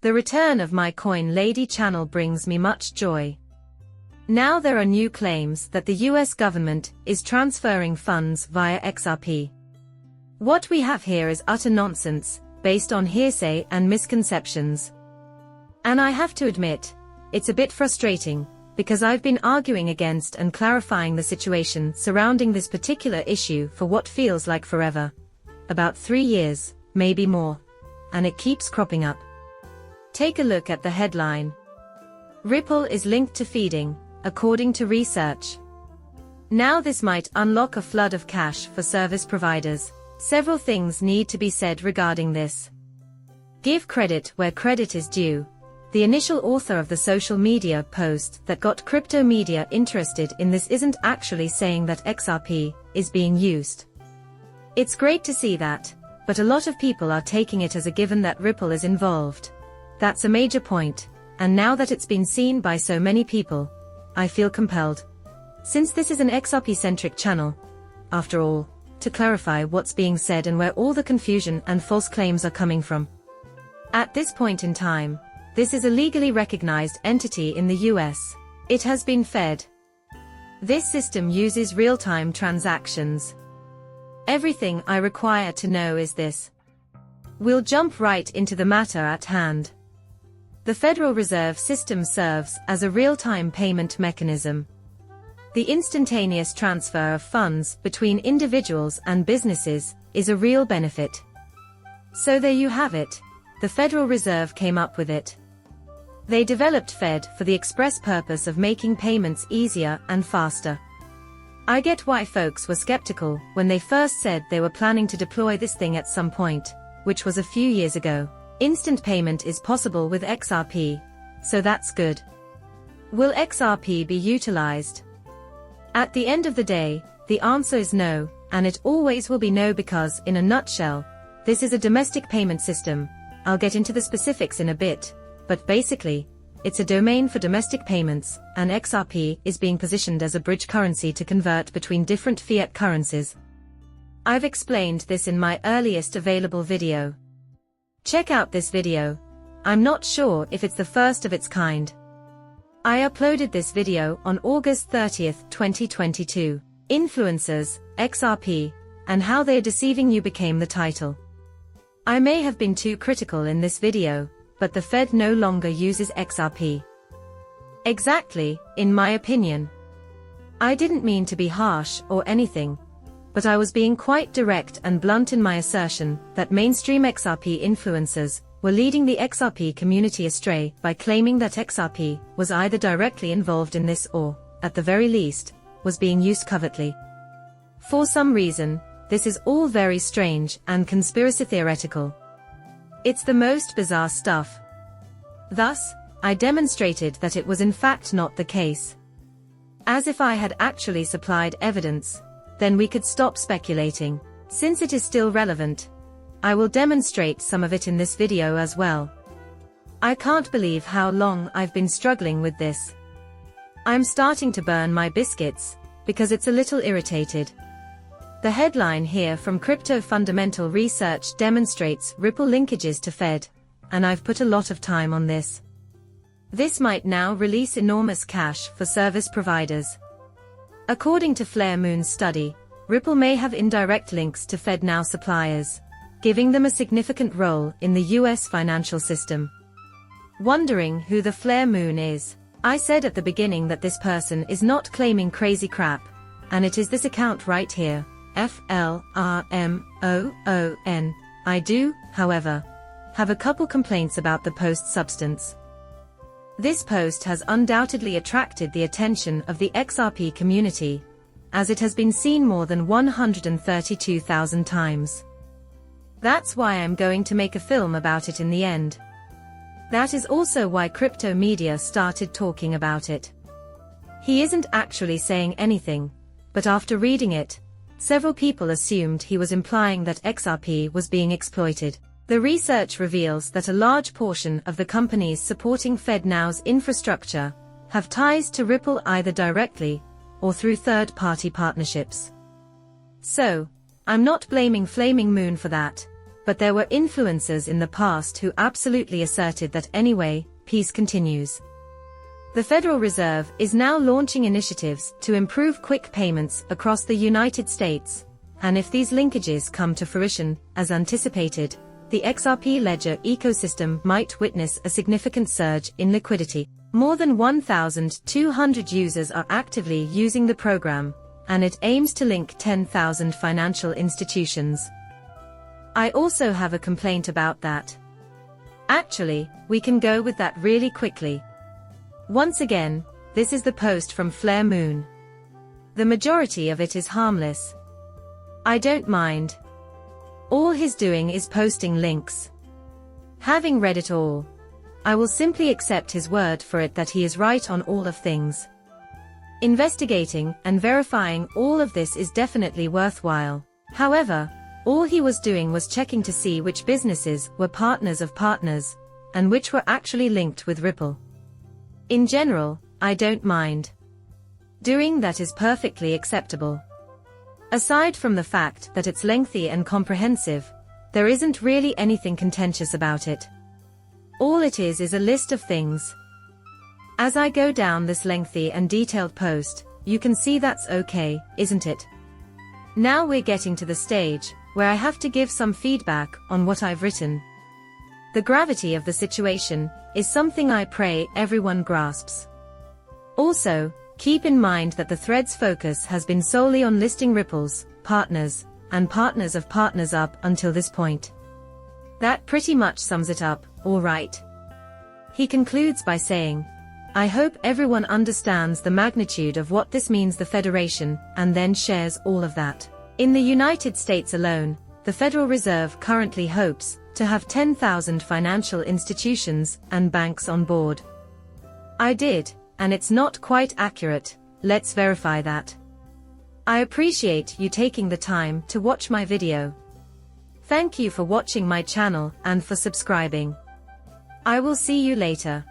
The return of my Coin Lady channel brings me much joy. Now there are new claims that the US government is transferring funds via XRP. What we have here is utter nonsense, based on hearsay and misconceptions. And I have to admit, it's a bit frustrating, because I've been arguing against and clarifying the situation surrounding this particular issue for what feels like forever. About 3 years, maybe more. And it keeps cropping up. Take a look at the headline. Ripple is linked to feeding, according to research. Now this might unlock a flood of cash for service providers. Several things need to be said regarding this. Give credit where credit is due. The initial author of the social media post that got crypto media interested in this isn't actually saying that XRP is being used. It's great to see that, but a lot of people are taking it as a given that Ripple is involved. That's a major point, and now that it's been seen by so many people, I feel compelled. Since this is an XRP-centric channel, after all, to clarify what's being said and where all the confusion and false claims are coming from. At this point in time, this is a legally recognized entity in the US. It has been fed. This system uses real-time transactions. Everything I require to know is this. We'll jump right into the matter at hand. The Federal Reserve System serves as a real-time payment mechanism. The instantaneous transfer of funds between individuals and businesses is a real benefit. So there you have it. The Federal Reserve came up with it. They developed Fed for the express purpose of making payments easier and faster. I get why folks were skeptical when they first said they were planning to deploy this thing at some point, which was a few years ago. Instant payment is possible with XRP, so that's good. Will XRP be utilized? At the end of the day, the answer is no, and it always will be no because, in a nutshell, this is a domestic payment system. I'll get into the specifics in a bit, but basically, it's a domain for domestic payments, and XRP is being positioned as a bridge currency to convert between different fiat currencies. I've explained this in my earliest available video. Check out this video. I'm not sure if it's the first of its kind. I uploaded this video on August 30th, 2022. Influencers, XRP, and how they're deceiving you became the title. I may have been too critical in this video, but the Fed no longer uses XRP. Exactly, in my opinion. I didn't mean to be harsh or anything, but I was being quite direct and blunt in my assertion that mainstream XRP influencers were leading the XRP community astray by claiming that XRP was either directly involved in this or, at the very least, was being used covertly. For some reason, this is all very strange and conspiracy theoretical. It's the most bizarre stuff. Thus, I demonstrated that it was in fact not the case. As if I had actually supplied evidence, then we could stop speculating. Since it is still relevant, I will demonstrate some of it in this video as well. I can't believe how long I've been struggling with this. I'm starting to burn my biscuits, because it's a little irritated. The headline here from Crypto Fundamental Research demonstrates Ripple linkages to Fed, and I've put a lot of time on this. This might now release enormous cash for service providers. According to Flare Moon's study, Ripple may have indirect links to FedNow suppliers, giving them a significant role in the US financial system. Wondering who the Flare Moon is? I said at the beginning that this person is not claiming crazy crap, and it is this account right here, FLRMOON. I do, however, have a couple complaints about the post's substance. This post has undoubtedly attracted the attention of the XRP community, as it has been seen more than 132,000 times. That's why I'm going to make a film about it in the end. That is also why crypto media started talking about it. He isn't actually saying anything, but after reading it, several people assumed he was implying that XRP was being exploited. The research reveals that a large portion of the companies supporting FedNow's infrastructure have ties to Ripple either directly or through third-party partnerships. So, I'm not blaming Flaming Moon for that, but there were influencers in the past who absolutely asserted that anyway, peace continues. The Federal Reserve is now launching initiatives to improve quick payments across the United States, and if these linkages come to fruition, as anticipated, the XRP ledger ecosystem might witness a significant surge in liquidity. More than 1,200 users are actively using the program, and it aims to link 10,000 financial institutions. I also have a complaint about that. Actually, we can go with that really quickly. Once again, this is the post from Flare Moon. The majority of it is harmless. I don't mind. All he's doing is posting links. Having read it all, I will simply accept his word for it that he is right on all of things. Investigating and verifying all of this is definitely worthwhile. However, all he was doing was checking to see which businesses were partners of partners, and which were actually linked with Ripple. In general, I don't mind. Doing that is perfectly acceptable. Aside from the fact that it's lengthy and comprehensive, there isn't really anything contentious about it. All it is a list of things. As I go down this lengthy and detailed post, you can see that's okay, isn't it? Now we're getting to the stage where I have to give some feedback on what I've written. The gravity of the situation is something I pray everyone grasps. Also, keep in mind that the thread's focus has been solely on listing Ripple's partners and partners of partners up until this point. That pretty much sums it up, all right. He concludes by saying, I hope everyone understands the magnitude of what this means the Federation, and then shares all of that. In the United States alone, the Federal Reserve currently hopes to have 10,000 financial institutions and banks on board. I did, and it's not quite accurate, let's verify that. I appreciate you taking the time to watch my video. Thank you for watching my channel and for subscribing. I will see you later.